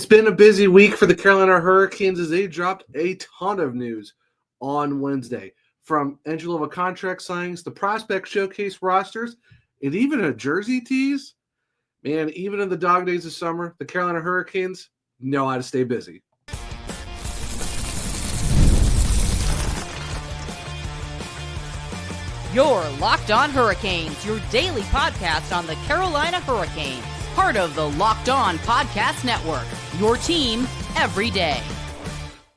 It's been a busy week for the Carolina Hurricanes as they dropped a ton of news on Wednesday. From entry-level contract signings, the prospect showcase rosters, and even a jersey tease. Man, even in the dog days of summer, the Carolina Hurricanes know how to stay busy. You're Locked On Hurricanes, your daily podcast on the Carolina Hurricanes. Part of the Locked On Podcast Network, your team every day.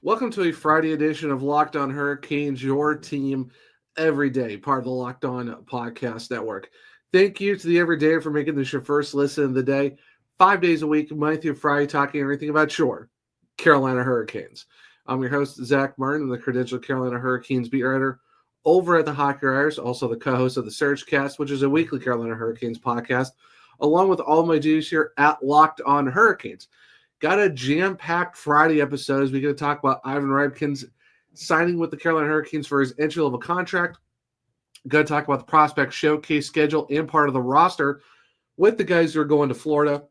Welcome to a Friday edition of Locked On Hurricanes, your team every day, part of the Locked On Podcast Network. Thank you to the Everyday for making this your first listen of the day. 5 days a week, Monday through Friday, talking everything about your Carolina Hurricanes. I'm your host, Zach Martin, the credentialed Carolina Hurricanes beat writer over at the Hockey Writers, also the co-host of the Surgecast, which is a weekly Carolina Hurricanes podcast, along with all my duties here at Locked On Hurricanes. Got a jam-packed Friday episode as we get to talk about Ivan Ryabkin's signing with the Carolina Hurricanes for his entry-level contract. Going to talk about the prospect showcase schedule and part of the roster with the guys who are going to Florida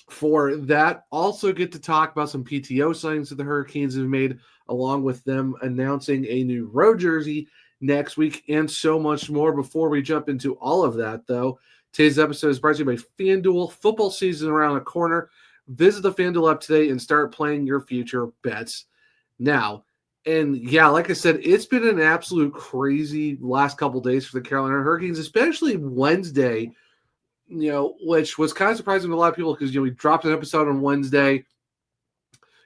for that. Also get to talk about some PTO signings that the Hurricanes have made, along with them announcing a new road jersey next week and so much more. Before we jump into all of that, though, today's episode is brought to you by FanDuel. Football season around the corner. Visit the FanDuel app today and start playing your future bets now. And yeah, like I said, it's been an absolute crazy last couple days for the Carolina Hurricanes, especially Wednesday, which was kind of surprising to a lot of people because, we dropped an episode on Wednesday,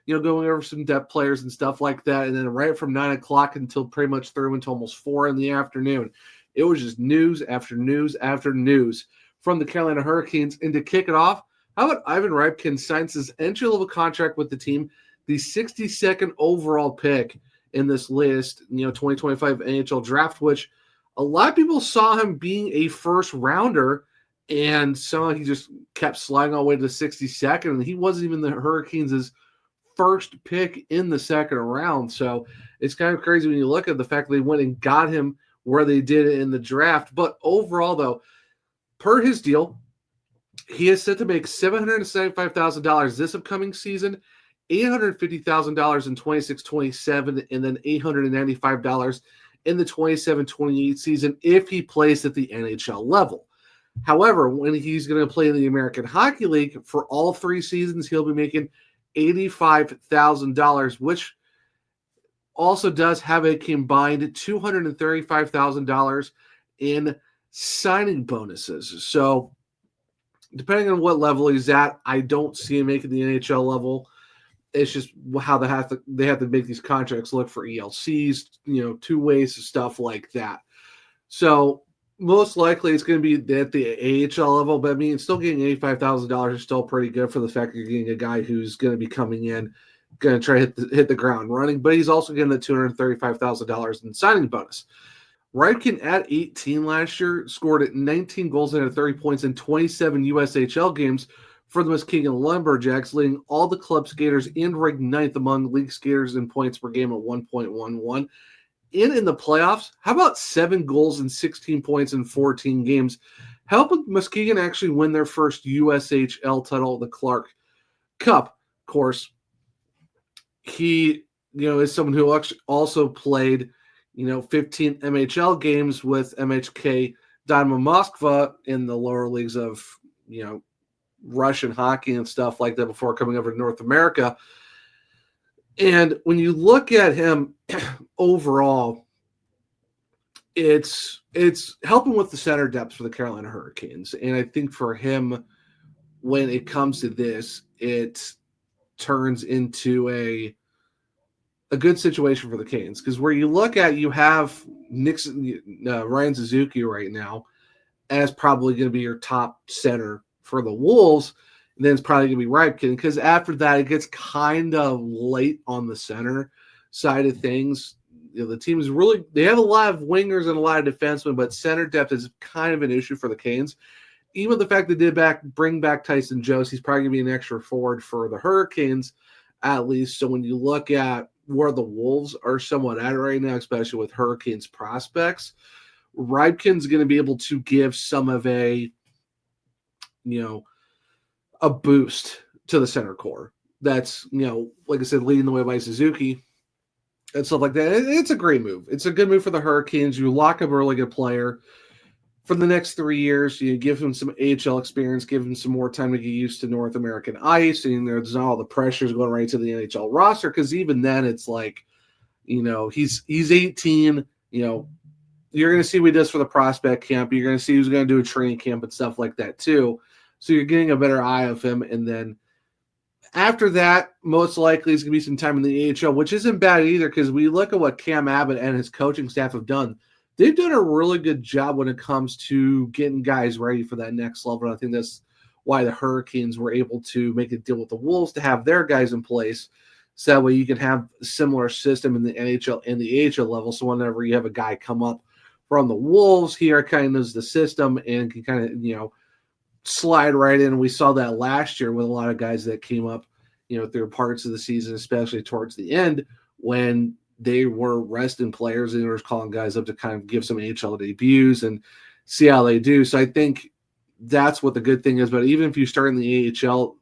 going over some depth players and stuff like that. And then right from 9 o'clock until pretty much through until almost 4 in the afternoon, it was just news after news after news from the Carolina Hurricanes. And to kick it off, how about Ivan Ryabkin signs his entry-level contract with the team, the 62nd overall pick in this list, 2025 NHL draft, which a lot of people saw him being a first-rounder, and somehow he just kept sliding all the way to the 62nd, and he wasn't even the Hurricanes' first pick in the second round. So it's kind of crazy when you look at the fact that they went and got him where they did in the draft. But overall, though, per his deal, he is set to make $775,000 this upcoming season, $850,000 in 26-27, and then $895 in the 27-28 season if he plays at the NHL level. However, when he's going to play in the American Hockey League for all 3 seasons, he'll be making $85,000, which also does have a combined $235,000 in signing bonuses. So depending on what level he's at, I don't see him making the NHL level. It's just how they have to make these contracts look for ELCs, 2 ways of stuff like that. So most likely it's going to be at the AHL level, but I mean, still getting $85,000 is still pretty good for the fact that you're getting a guy who's going to be coming in, going to try to hit the ground running, but he's also getting the $235,000 in signing bonus. Ryabkin at 18 last year scored at 19 goals and 30 points in 27 USHL games for the Muskegon Lumberjacks, leading all the club skaters and ranked 9th among league skaters in points per game at 1.11. In the playoffs, how about 7 goals and 16 points in 14 games? Helping Muskegon actually win their first USHL title, the Clark Cup. Of course, he is someone who also played 15 MHL games with MHK Dynamo Moskva in the lower leagues of, Russian hockey and stuff like that before coming over to North America. And when you look at him overall, it's helping with the center depth for the Carolina Hurricanes. And I think for him, when it comes to this, it turns into a good situation for the Canes, because where you look at, you have Ryan Suzuki right now as probably going to be your top center for the Wolves, and then it's probably going to be Ryabkin, because after that it gets kind of late on the center side of things. The team is they have a lot of wingers and a lot of defensemen, but center depth is kind of an issue for the Canes. Even the fact they did bring back Tyson Jost, he's probably going to be an extra forward for the Hurricanes at least. So when you look at where the Wolves are somewhat at right now, especially with Hurricanes prospects, Ryabkin's going to be able to give some of a boost to the center core. That's, like I said, leading the way by Suzuki and stuff like that. It's a great move. It's a good move for the Hurricanes. You lock up a really good player for the next 3 years. You give him some AHL experience, give him some more time to get used to North American ice, and there's not all the pressures going right to the NHL roster, because even then it's like, he's 18, you're going to see what he does for the prospect camp. You're going to see who's going to do a training camp and stuff like that too. So you're getting a better eye of him. And then after that, most likely it's going to be some time in the AHL, which isn't bad either, because we look at what Cam Abbott and his coaching staff have done. They've done a really good job when it comes to getting guys ready for that next level. And I think that's why the Hurricanes were able to make a deal with the Wolves to have their guys in place. So that way you can have a similar system in the NHL and the AHL level. So whenever you have a guy come up from the Wolves, he kind of knows the system and can kind of, slide right in. We saw that last year with a lot of guys that came up, through parts of the season, especially towards the end, when they were resting players and they were calling guys up to kind of give some AHL debuts and see how they do. So I think that's what the good thing is. But even if you start in the AHL,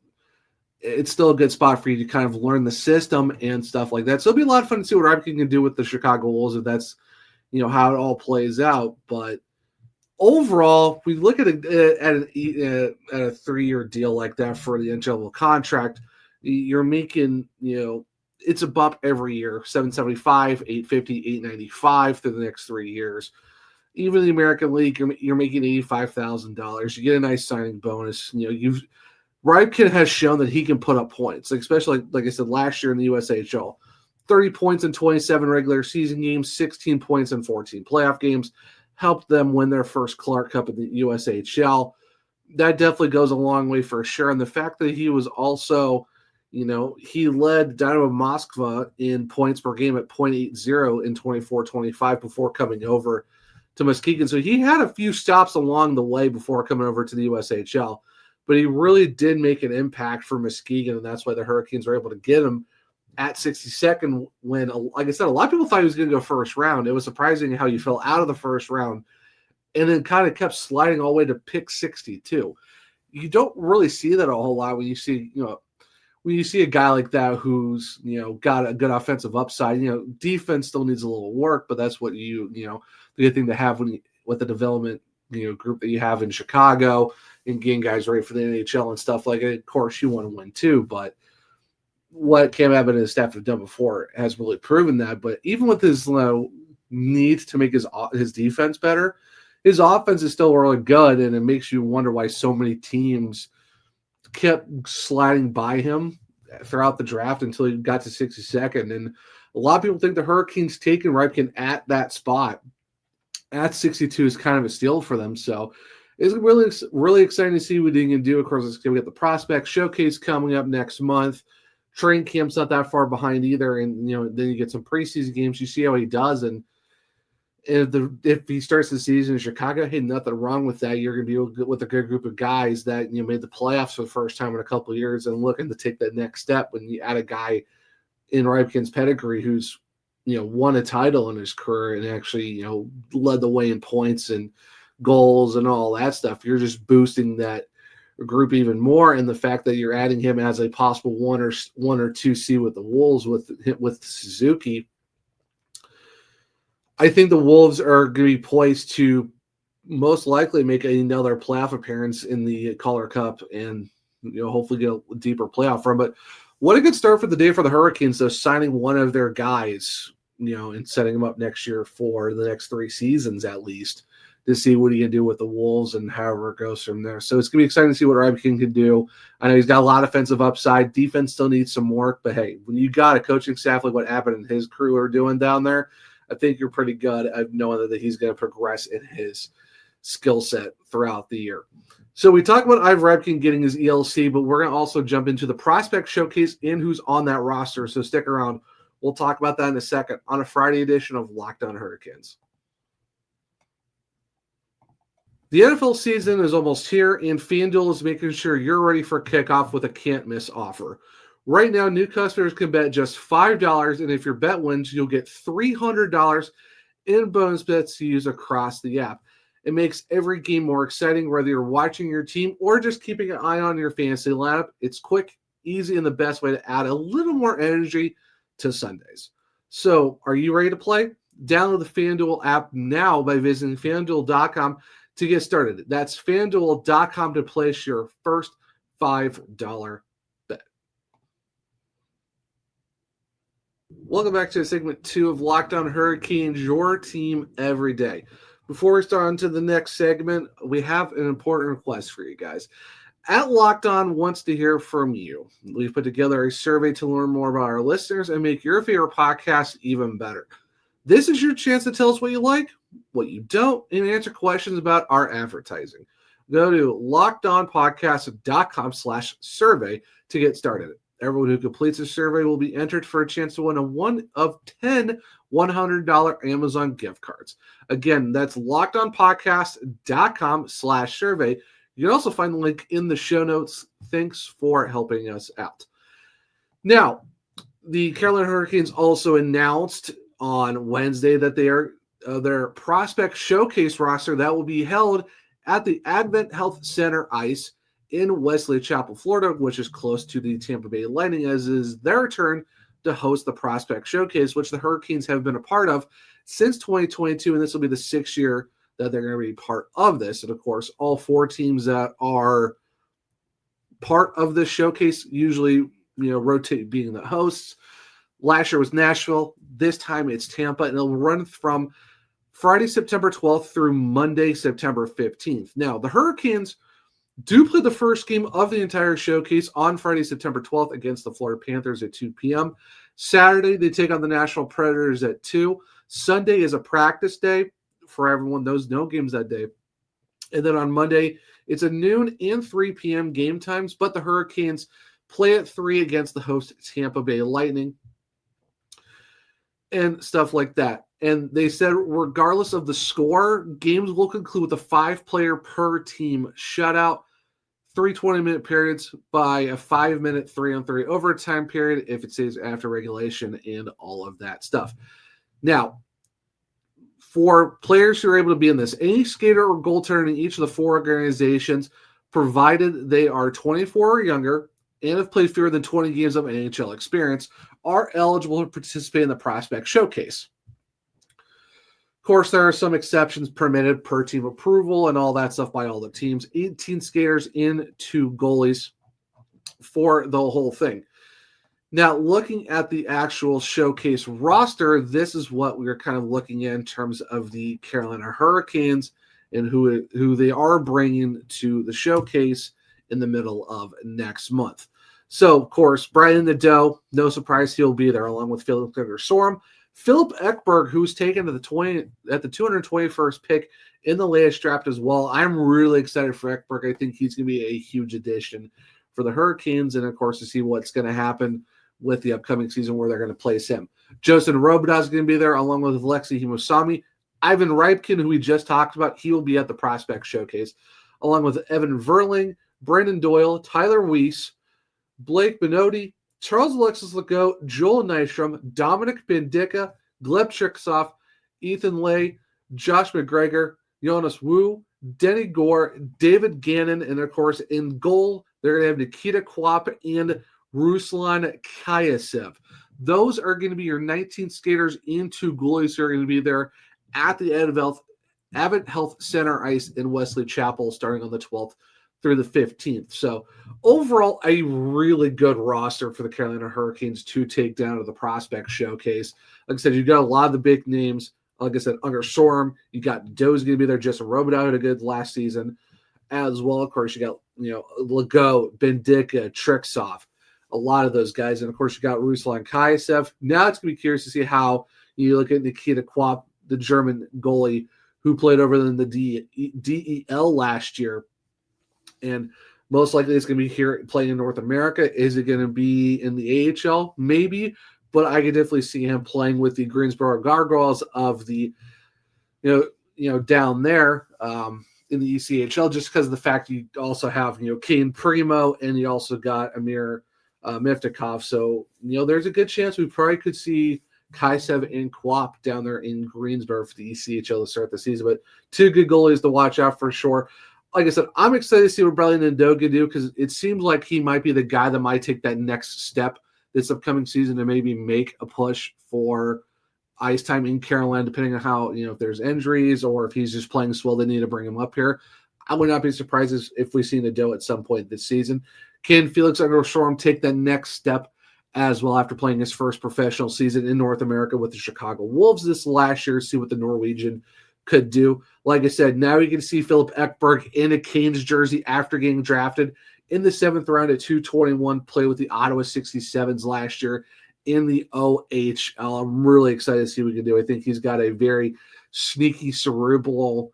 it's still a good spot for you to kind of learn the system and stuff like that. So it'll be a lot of fun to see what Ryabkin can do with the Chicago Wolves if that's, how it all plays out. But overall, if we look at a 3-year deal like that for the NHL contract, you're making, it's a bump every year, $775, $850, $895 through the next 3 years. Even in the American League, you're making $85,000. You get a nice signing bonus. Ryabkin has shown that he can put up points, especially like I said last year in the USHL. 30 points in 27 regular season games, 16 points in 14 playoff games, helped them win their first Clark Cup in the USHL. That definitely goes a long way for sure. And the fact that he was also, he led Dynamo Moskva in points per game at 0.80 in 24-25 before coming over to Muskegon. So he had a few stops along the way before coming over to the USHL, but he really did make an impact for Muskegon, and that's why the Hurricanes were able to get him at 62nd when, like I said, a lot of people thought he was going to go first round. It was surprising how he fell out of the first round and then kind of kept sliding all the way to pick 62. You don't really see that a whole lot when you see, when you see a guy like that who's, got a good offensive upside. Defense still needs a little work, but that's what the good thing to have with the development, group that you have in Chicago and getting guys ready for the NHL and stuff like that. Of course, you want to win too, but what Cam Abbott and his staff have done before has really proven that. But even with his need to make his defense better, his offense is still really good, and it makes you wonder why so many teams kept sliding by him throughout the draft until he got to 62nd. And a lot of people think the Hurricanes taking Ryabkin at that spot at 62 is kind of a steal for them. So it's really, really exciting to see what he can do. Of course, it's going to get the prospect showcase coming up next month. Training camp's not that far behind either, and then you get some preseason games. You see how he does, and if he starts the season in Chicago, hey, nothing wrong with that. You're going to be with a good group of guys that made the playoffs for the first time in a couple of years and looking to take that next step. When you add a guy in Ryabkin's pedigree who's won a title in his career and actually led the way in points and goals and all that stuff, you're just boosting that group even more. And the fact that you're adding him as a possible one or two seed with the Wolves with Suzuki, I think the Wolves are going to be poised to most likely make another playoff appearance in the Calder Cup and hopefully get a deeper playoff run. But what a good start for the day for the Hurricanes, though, signing one of their guys, and setting them up next year for the next 3 seasons at least, to see what he can do with the Wolves and however it goes from there. So it's going to be exciting to see what Ryabkin can do. I know he's got a lot of offensive upside. Defense still needs some work, but hey, when you got a coaching staff like what Abbott and his crew are doing down there, I think you're pretty good at knowing that he's going to progress in his skill set throughout the year. So we talked about Ivan Ryabkin getting his ELC, but we're going to also jump into the prospect showcase and who's on that roster. So stick around. We'll talk about that in a second on a Friday edition of Locked On Hurricanes. The NFL season is almost here, and FanDuel is making sure you're ready for kickoff with a can't-miss offer. Right now, new customers can bet just $5, and if your bet wins, you'll get $300 in bonus bets to use across the app. It makes every game more exciting, whether you're watching your team or just keeping an eye on your fantasy lineup. It's quick, easy and the best way to add a little more energy to Sundays. So, are you ready to play? Download the FanDuel app now by visiting FanDuel.com to get started. That's FanDuel.com to place your first $5 bet. Welcome back to segment 2 of Locked On Hurricanes, your team every day. Before we start on to the next segment, we have an important request for you guys. At Locked On wants to hear from you. We've put together a survey to learn more about our listeners and make your favorite podcast even better. This is your chance to tell us what you like, what you don't, and answer questions about our advertising. Go to lockedonpodcast.com/survey to get started. Everyone who completes the survey will be entered for a chance to win a one of 10 $100 Amazon gift cards. Again, that's lockedonpodcast.com/survey. You can also find the link in the show notes. Thanks for helping us out. Now, the Carolina Hurricanes also announced on Wednesday that they are their prospect showcase roster that will be held at the Advent Health Center Ice in Wesley Chapel, Florida, which is close to the Tampa Bay Lightning, as is their turn to host the prospect showcase, which the Hurricanes have been a part of since 2022, and this will be the 6th year that they're going to be part of this. And of course, all 4 teams that are part of this showcase usually, rotate being the hosts. Last year was Nashville. This time it's Tampa, and it'll run from Friday, September 12th through Monday, September 15th. Now, the Hurricanes do play the first game of the entire showcase on Friday, September 12th against the Florida Panthers at 2 p.m. Saturday, they take on the Nashville Predators at 2. Sunday is a practice day for everyone. Those no games that day. And then on Monday, it's a noon and 3 p.m. game times, but the Hurricanes play at 3 against the host Tampa Bay Lightning and stuff like that. And they said regardless of the score, games will conclude with a 5-player per team shutout, 3 20-minute periods by a 5-minute 3-on-3 overtime period if it stays after regulation and all of that stuff. Now, for players who are able to be in this, any skater or goaltender in each of the 4 organizations, provided they are 24 or younger and have played fewer than 20 games of NHL experience, are eligible to participate in the prospect showcase. Of course, there are some exceptions permitted per team approval and all that stuff by all the teams. 18 skaters and 2 goalies for the whole thing. Now, looking at the actual showcase roster, this is what we're kind of looking at in terms of the Carolina Hurricanes and who they are bringing to the showcase in the middle of next month. So, of course, Brian Nadeau, no surprise he'll be there, along with Philip Sorum. Philip Ekberg, who's taken to the 221st pick in the latest draft as well. I'm really excited for Ekberg. I think he's going to be a huge addition for the Hurricanes, and of course to see what's going to happen with the upcoming season where they're going to place him. Joseph Robida is going to be there along with Alexei Himosami. Ivan Ryabkin, who we just talked about, he will be at the prospect showcase, along with Evan Verling, Brandon Doyle, Tyler Weiss, Blake Benotti, Charles Alexis Legault, Joel Nystrom, Dominic Bendica, Gleb Triksov, Ethan Lay, Josh McGregor, Jonas Wu, Denny Gore, David Gannon, and of course in goal, they're going to have Nikita Kwap and Ruslan Kayasev. Those are going to be your 19 skaters and 2 goalies who are going to be there at the Advent Health Center Ice in Wesley Chapel starting on the 12th through the 15th. So overall, a really good roster for the Carolina Hurricanes to take down to the prospect showcase. Like I said, you've got a lot of the big names. Like I said, under Sorum, you got Doe's going to be there. Justin Robida had a good last season as well. Of course, you got Legault, Bendica, Triksov, a lot of those guys. And of course, you got Ruslan Kayasev. Now it's going to be curious to see how you look at Nikita Kwap, the German goalie who played over in the DEL last year. And most likely it's going to be here playing in North America. Is it going to be in the AHL? Maybe, but I could definitely see him playing with the Greensboro Gargoyles of the, down there in the ECHL, just because of the fact you also have, Kane Primo and you also got Amir Miftakov. So, there's a good chance we probably could see Kaisev and Kwap down there in Greensboro for the ECHL to start the season. But 2 good goalies to watch out for sure. like I said, I'm excited to see what Bradley Ndoko can do because it seems like he might be the guy that might take that next step this upcoming season to maybe make a push for ice time in Carolina, depending on how, if there's injuries or if he's just playing swell, they need to bring him up here. I would not be surprised if we see Ndoko at some point this season. Can Felix Understorm take that next step as well after playing his first professional season in North America with the Chicago Wolves this last year, see what the Norwegian could do. Like I said, now you can see Philip Ekberg in a Canes jersey after getting drafted in the 7th round at 221, play with the Ottawa 67s last year in the OHL. I'm really excited to see what he can do. I think he's got a very sneaky, cerebral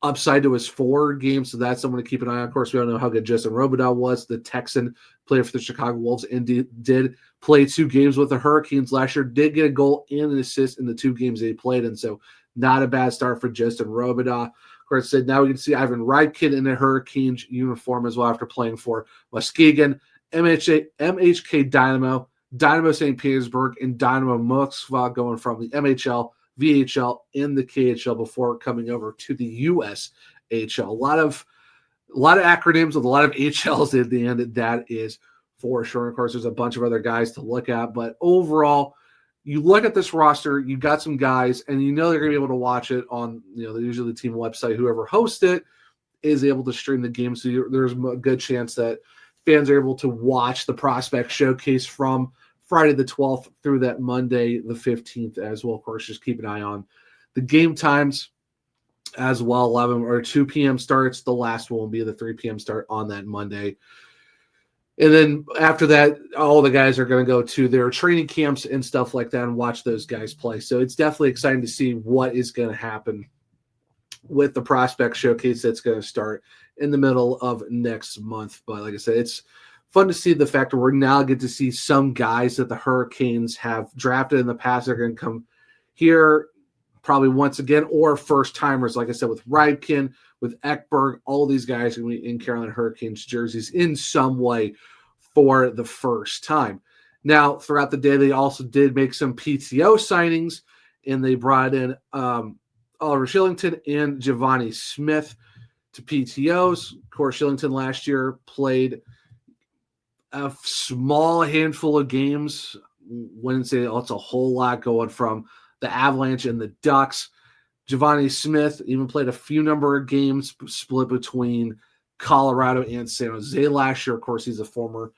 upside to his forward game, so that's someone to keep an eye on. Of course, we don't know how good Justin Robidoux was, the Texan player for the Chicago Wolves, and did play 2 games with the Hurricanes last year, did get a goal and an assist in the 2 games they played, and so not a bad start for Justin Robidoux. Of course, now we can see Ivan Ryabkin in a Hurricanes uniform as well after playing for Muskegon, MHK Dynamo, Dynamo St. Petersburg, and Dynamo Moskva, going from the MHL, VHL, and the KHL before coming over to the USHL. A lot of acronyms with a lot of HLs at the end. That is for sure. Of course, there's a bunch of other guys to look at, but overall, you look at this roster, you got some guys, and they're going to be able to watch it on, usually the team website. Whoever hosts it is able to stream the game, so there's a good chance that fans are able to watch the prospect showcase from Friday the 12th through that Monday the 15th as well. Of course, just keep an eye on the game times as well. 11 or 2 p.m. starts. The last one will be the 3 p.m. start on that Monday. And then after that, all the guys are going to go to their training camps and stuff like that and watch those guys play. So it's definitely exciting to see what is going to happen with the prospect showcase that's going to start in the middle of next month. But like I said, it's fun to see the fact that we're now get to see some guys that the Hurricanes have drafted in the past are going to come here probably once again, or first timers, like I said, with Ryabkin, with Ekberg, all these guys are going to be in Carolina Hurricanes jerseys in some way for the first time. Now, throughout the day, they also did make some PTO signings, and they brought in Oliver Shillington and Giovanni Smith to PTOs. Of course, Shillington last year played a small handful of games. Wouldn't say it's a whole lot going from the Avalanche and the Ducks. Giovanni Smith even played a few number of games split between Colorado and San Jose last year. Of course, he's a former,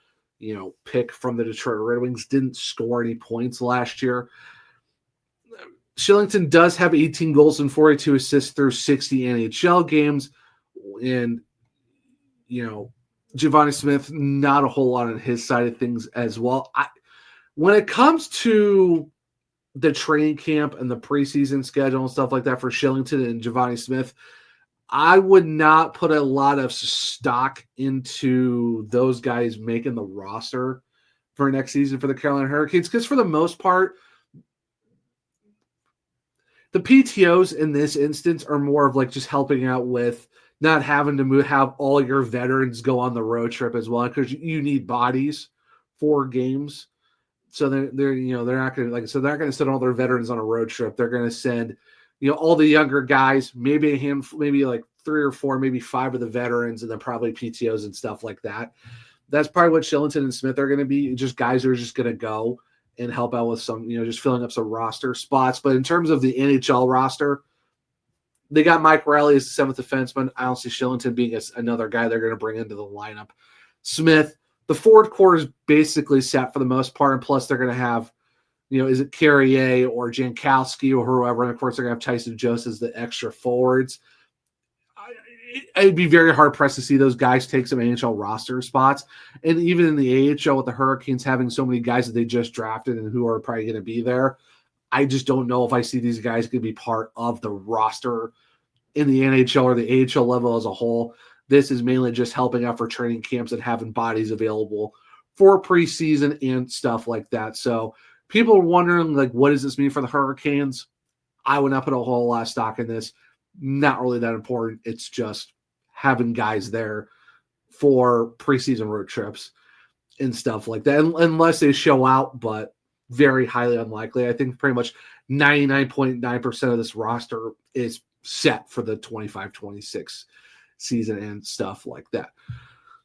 pick from the Detroit Red Wings. Didn't score any points last year. Shillington does have 18 goals and 42 assists through 60 NHL games. And, Giovanni Smith, not a whole lot on his side of things as well. When it comes to the training camp and the preseason schedule and stuff like that for Shillington and Giovanni Smith, I would not put a lot of stock into those guys making the roster for next season for the Carolina Hurricanes, because for the most part, the PTOs in this instance are more of like just helping out with not having to have all your veterans go on the road trip as well, because you need bodies for games. So they're not going to, like, so they're not going to send all their veterans on a road trip. They're going to send, all the younger guys, maybe a handful, maybe like 3 or 4, maybe 5 of the veterans, and then probably PTOs and stuff like that. That's probably what Shillington and Smith are going to be, just guys who are just going to go and help out with some, just filling up some roster spots. But in terms of the NHL roster, they got Mike Riley as the 7th defenseman. I don't see Shillington being another guy they're going to bring into the lineup. Smith, the forward core is basically set for the most part, and plus they're going to have, is it Carrier or Jankowski or whoever, and of course they're going to have Tyson Jost as the extra forwards. It'd be very hard-pressed to see those guys take some NHL roster spots, and even in the AHL with the Hurricanes having so many guys that they just drafted and who are probably going to be there, I just don't know if I see these guys going to be part of the roster in the NHL or the AHL level as a whole. This is mainly just helping out for training camps and having bodies available for preseason and stuff like that. So people are wondering, like, what does this mean for the Hurricanes? I would not put a whole lot of stock in this. Not really that important. It's just having guys there for preseason road trips and stuff like that, unless they show out, but very highly unlikely. I think pretty much 99.9% of this roster is set for the 25-26 season and stuff like that.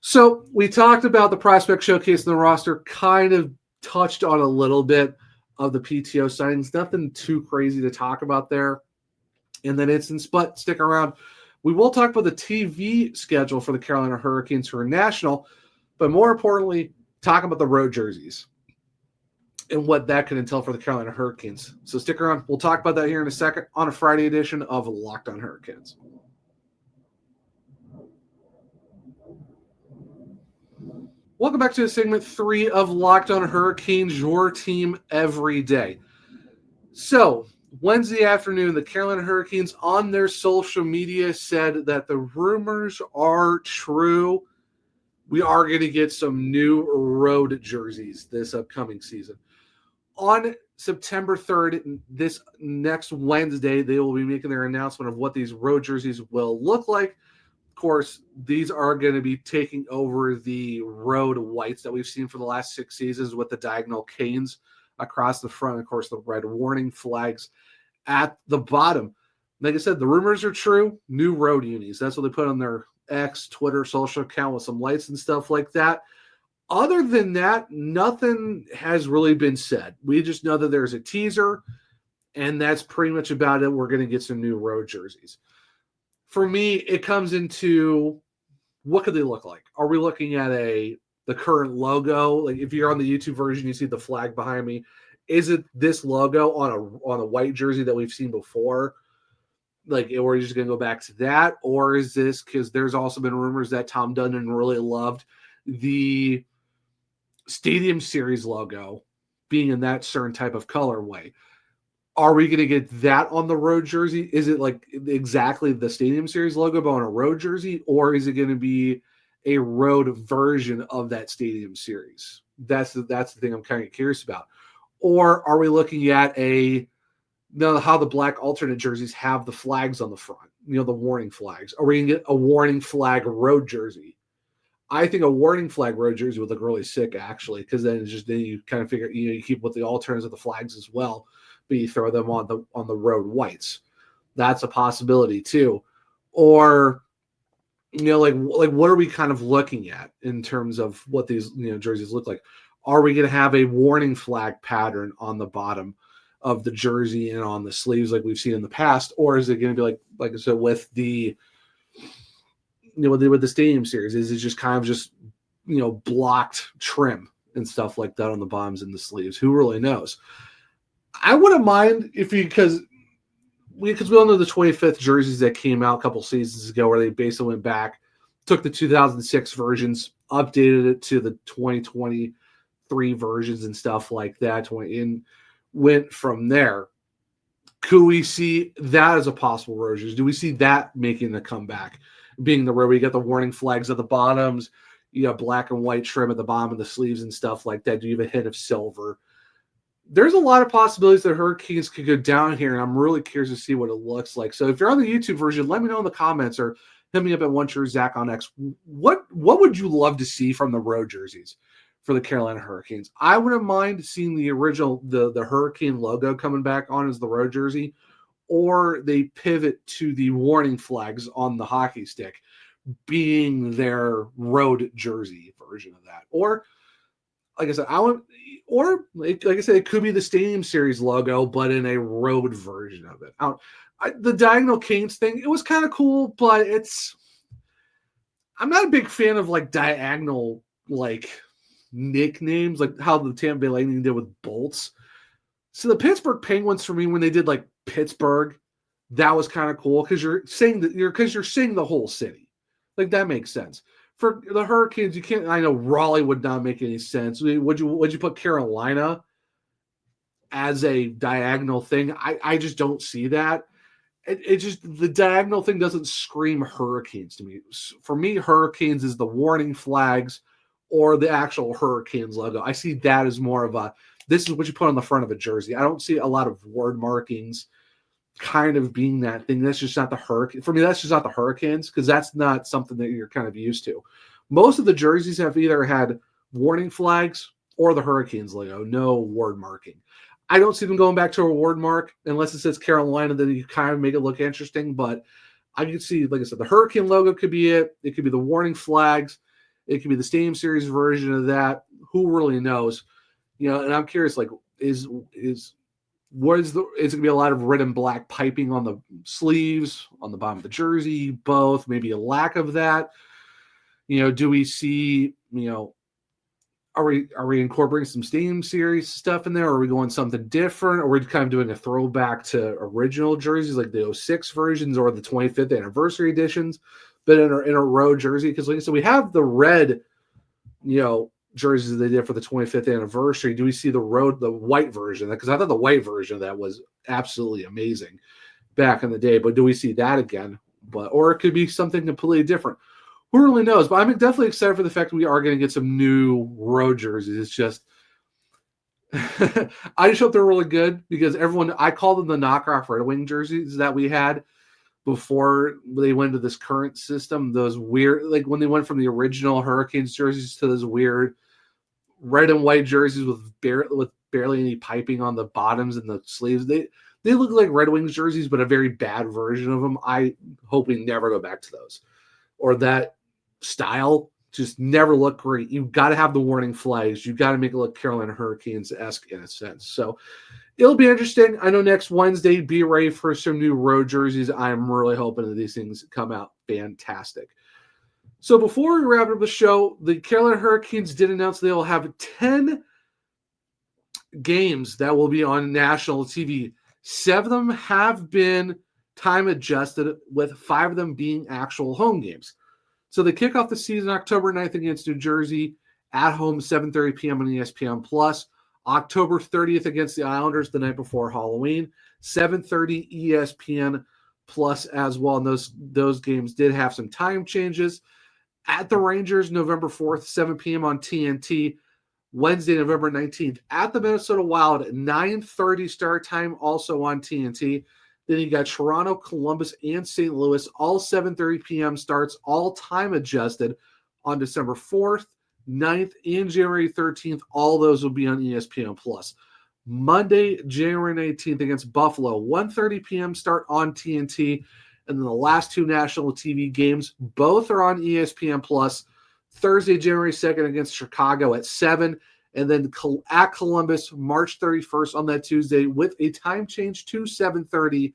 So we talked about the prospect showcase in the roster, kind of touched on a little bit of the PTO signings, nothing too crazy to talk about there in that instance, but stick around. We will talk about the TV schedule for the Carolina Hurricanes who are national, but more importantly, talk about the road jerseys and what that could entail for the Carolina Hurricanes. So stick around. We'll talk about that here in a second on a Friday edition of Locked On Hurricanes. Welcome back to segment 3 of Locked On Hurricanes, your team every day. So, Wednesday afternoon, the Carolina Hurricanes on their social media said that the rumors are true. We are going to get some new road jerseys this upcoming season. On September 3rd, this next Wednesday, they will be making their announcement of what these road jerseys will look like. Of course, these are going to be taking over the road whites that we've seen for the last 6 seasons with the diagonal canes across the front. Of course, the red warning flags at the bottom. Like I said, the rumors are true. New road unis. That's what they put on their X, Twitter, social account with some lights and stuff like that. Other than that, nothing has really been said. We just know that there's a teaser, and that's pretty much about it. We're going to get some new road jerseys. For me, it comes into what could they look like? Are we looking at the current logo? Like if you're on the YouTube version, you see the flag behind me. Is it this logo on a white jersey that we've seen before? Like, or are you just going to go back to that? Or is this, because there's also been rumors that Tom Dundon really loved the Stadium Series logo being in that certain type of colorway. Are we going to get that on the road jersey? Is it like exactly the Stadium Series logo but on a road jersey? Or is it going to be a road version of that Stadium Series? That's the thing I'm kind of curious about. Or are we looking at how the black alternate jerseys have the flags on the front, the warning flags? Are we going to get a warning flag road jersey? I think a warning flag road jersey would look really sick, actually, because then you kind of figure, you keep with the alternates of the flags as well, but you throw them on the road whites. That's a possibility too. Or, like what are we kind of looking at in terms of what these jerseys look like? Are we going to have a warning flag pattern on the bottom of the jersey and on the sleeves like we've seen in the past, or is it going to be like I said with the with the Stadium Series? Is it just kind of blocked trim and stuff like that on the bottoms and the sleeves? Who really knows? I wouldn't mind because we all know the 25th jerseys that came out a couple seasons ago, where they basically went back, took the 2006 versions, updated it to the 2023 versions and stuff like that, and went from there. Could we see that as a possible road jersey? Do we see that making the comeback, being the where we get the warning flags at the bottoms, black and white trim at the bottom of the sleeves and stuff like that? Do you have a hint of silver? There's a lot of possibilities that Hurricanes could go down here, and I'm really curious to see what it looks like. So if you're on the YouTube version, let me know in the comments or hit me up at OneShirt on X. What would you love to see from the road jerseys for the Carolina Hurricanes? I wouldn't mind seeing the original, the Hurricane logo coming back on as the road jersey, or they pivot to the warning flags on the hockey stick being their road jersey version of that. Or, like I said, like I said, it could be the Stadium Series logo, but in a road version of it. The diagonal canes thing, it was kind of cool, but I'm not a big fan of diagonal nicknames, like how the Tampa Bay Lightning did with bolts. So the Pittsburgh Penguins, for me, when they did Pittsburgh, that was kind of cool because you're saying the whole city. That makes sense. For the Hurricanes, you can't. I know Raleigh would not make any sense. Would you put Carolina as a diagonal thing? I just don't see that. It just, the diagonal thing doesn't scream Hurricanes to me. For me, Hurricanes is the warning flags or the actual Hurricanes logo. I see that as more of this is what you put on the front of a jersey. I don't see a lot of word markings kind of being that thing. That's just not the Hurricane. For me, that's just not the Hurricanes, because that's not something that you're kind of used to. Most of the jerseys have either had warning flags or the Hurricanes logo, no word marking. I don't see them going back to a word mark unless it says Carolina, then you kind of make it look interesting, but I could see, like I said, the Hurricane logo could be it. It could be the warning flags. It could be the Stadium Series version of that. Who really knows? And I'm curious, like, is it gonna be a lot of red and black piping on the sleeves, on the bottom of the jersey, both, maybe a lack of that? Do we see, are we incorporating some Stadium Series stuff in there? Or are we going something different? Or are we kind of doing a throwback to original jerseys like the 06 versions or the 25th anniversary editions, but in a road jersey? Because like I said, we have the red, jerseys that they did for the 25th anniversary. Do we see the white version? Because I thought the white version of that was absolutely amazing back in the day. But do we see that again? Or it could be something completely different. Who really knows? But I'm definitely excited for the fact that we are going to get some new road jerseys. It's just, I just hope they're really good, because I call them the knockoff Red Wing jerseys that we had before they went to this current system. Those weird, like when they went from the original Hurricanes jerseys to those weird red and white jerseys with barely any piping on the bottoms and the sleeves. They look like Red Wings jerseys, but a very bad version of them. I hope we never go back to those, or that style just never look great. You've got to have the warning flags. You've got to make it look Carolina Hurricanes-esque in a sense. So it'll be interesting. I know next Wednesday, be ready for some new road jerseys. I'm really hoping that these things come out fantastic. So before we wrap up the show, the Carolina Hurricanes did announce they will have 10 games that will be on national TV. 7 of them have been time adjusted, with 5 of them being actual home games. So they kick off the season October 9th against New Jersey at home, 7:30 p.m. on ESPN+. October 30th against the Islanders the night before Halloween, 7:30 ESPN+ as well. And those games did have some time changes. At the Rangers, November 4th, 7 p.m. on TNT. Wednesday, November 19th, at the Minnesota Wild, 9:30 start time, also on TNT. Then you got Toronto, Columbus, and St. Louis, all 7:30 p.m. starts, all time adjusted on December 4th, 9th, and January 13th. All those will be on ESPN+. Monday, January 19th against Buffalo, 1:30 p.m. start on TNT. And then the last 2 national TV games, both are on ESPN+. Thursday, January 2nd against Chicago at 7. And then at Columbus, March 31st on that Tuesday with a time change to 7:30.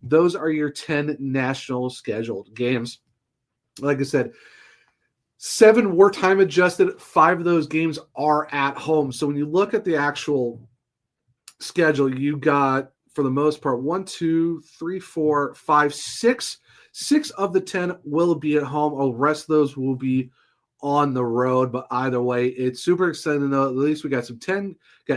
Those are your 10 national scheduled games. Like I said, 7 were time adjusted. 5 of those games are at home. So when you look at the actual schedule, you got, for the most part, 1, 2, 3, 4, 5, 6. 6 of the 10 will be at home. The rest of those will be on the road. But either way, it's super exciting to know at least we got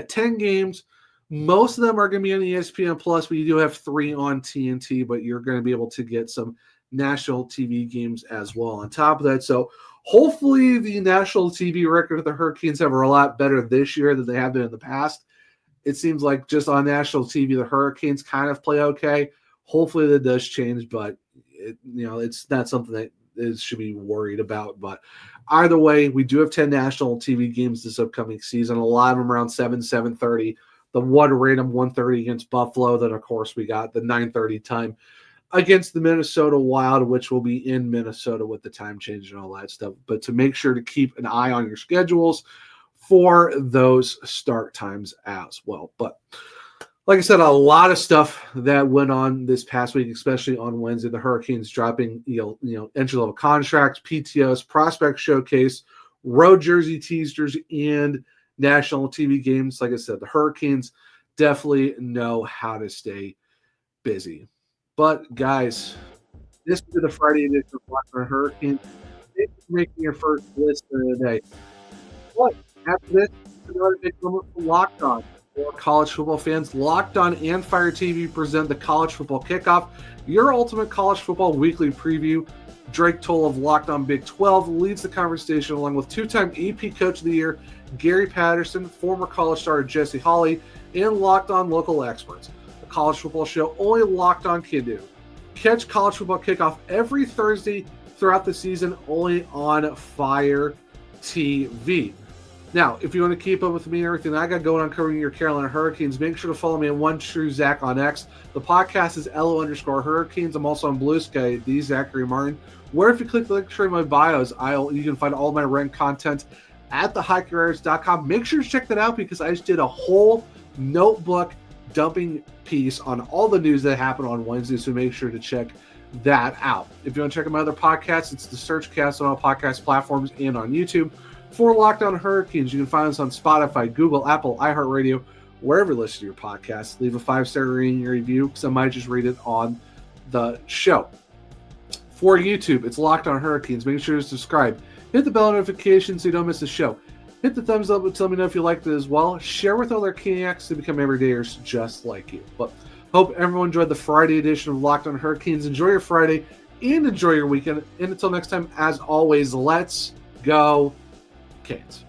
10 games. Most of them are going to be on ESPN+, but you do have 3 on TNT, but you're going to be able to get some national TV games as well on top of that. So hopefully the national TV record of the Hurricanes have a lot better this year than they have been in the past. It seems like just on national TV, the Hurricanes kind of play okay. Hopefully that does change, but it's not something that should be worried about. But either way, we do have 10 national TV games this upcoming season. A lot of them around 7:30. The one random 1:30 against Buffalo. Then, of course, we got the 9:30 time against the Minnesota Wild, which will be in Minnesota with the time change and all that stuff. But to make sure to keep an eye on your schedules for those start times as well. But like I said, a lot of stuff that went on this past week, especially on Wednesday. The Hurricanes dropping entry-level contracts, PTOs, prospect showcase, road jersey teasers, and national TV games. Like I said, the Hurricanes definitely know how to stay busy. But guys, this is the Friday edition of Locked On Hurricanes. Thank you for making your first list of the day. But after this, another big moment for Locked On. For college football fans, Locked On and Fire TV present the College Football Kickoff, your ultimate college football weekly preview. Drake Toll of Locked On Big 12 leads the conversation along with 2-time AP Coach of the Year Gary Patterson, former college star Jesse Holley, and Locked On local experts. The college football show only Locked On can do. Catch College Football Kickoff every Thursday throughout the season only on Fire TV. Now, if you want to keep up with me and everything I got going on covering your Carolina Hurricanes, make sure to follow me on OneTrueZach on X. The podcast is LO_Hurricanes. I'm also on Blue Sky, the Zachary Martin. Where if you click the link tree in my bios, you can find all my ranked content at thehockeyriders.com. Make sure to check that out because I just did a whole notebook dumping piece on all the news that happened on Wednesday, so make sure to check that out. If you want to check out my other podcasts, it's the Searchcast on all podcast platforms and on YouTube. For Locked On Hurricanes, you can find us on Spotify, Google, Apple, iHeartRadio, wherever you listen to your podcasts. Leave a 5-star rating and review because I might just read it on the show. For YouTube, it's Locked On Hurricanes. Make sure to subscribe. Hit the bell notification so you don't miss the show. Hit the thumbs up and tell me know if you liked it as well. Share with other Caniacs to become everydayers just like you. But hope everyone enjoyed the Friday edition of Locked On Hurricanes. Enjoy your Friday and enjoy your weekend. And until next time, as always, let's go Canes.